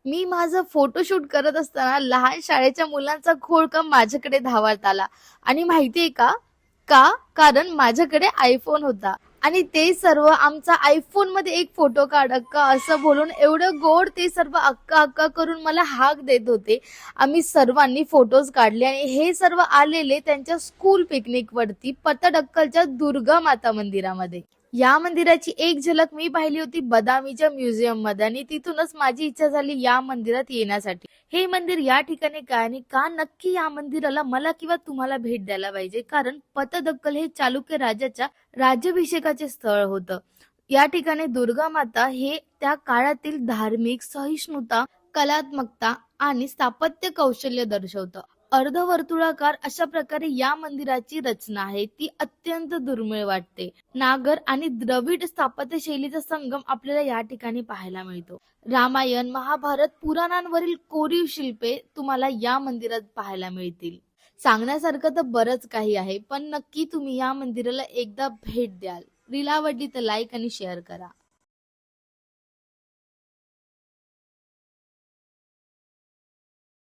मी माझं फोटोशूट करत असताना लहान शाळेच्या मुलांचा घोळका माझ्याकडे धावत आला. आणि माहितीये का? का? कारण माझ्याकडे आयफोन होता. आणि ते सर्व आमचा आयफोन मध्ये एक फोटो काढ अक्का असं बोलून एवढं गोड ते सर्व अक्का अक्का करून मला हाक देत होते. आम्ही सर्वांनी फोटोज काढले आणि हे सर्व आलेले त्यांच्या स्कूल पिकनिक वरती पतडक्कलच्या दुर्गा माता मंदिरामध्ये. या मंदिराची एक झलक मी पाहिली होती बदामीच्या म्युझियम मध्ये आणि तिथूनच माझी इच्छा झाली या मंदिरात येण्यासाठी. हे मंदिर या ठिकाणी काय आणि का नक्की या मंदिराला मला किंवा तुम्हाला भेट द्यायला पाहिजे, कारण पतदक्कल हे चालुक्य राजाच्या राज्याभिषेकाचे स्थळ होतं. या ठिकाणी दुर्गा माता हे त्या काळातील धार्मिक सहिष्णुता, कलात्मकता आणि स्थापत्य कौशल्य दर्शवतं. अर्धवर्तुळाकार अशा प्रकारे या मंदिराची रचना आहे ती अत्यंत दुर्मिळ वाटते. नागर आणि द्रविड स्थापत्य शैलीचा संगम आपल्याला या ठिकाणी पाहायला मिळतो. रामायण, महाभारत, पुराणांवरील कोरीव शिल्पे तुम्हाला या मंदिरात पाहायला मिळतील. सांगण्यासारखं तर बरंच काही आहे, पण नक्की तुम्ही या मंदिराला एकदा भेट द्याल. रील आवडली तर लाईक आणि शेअर करा.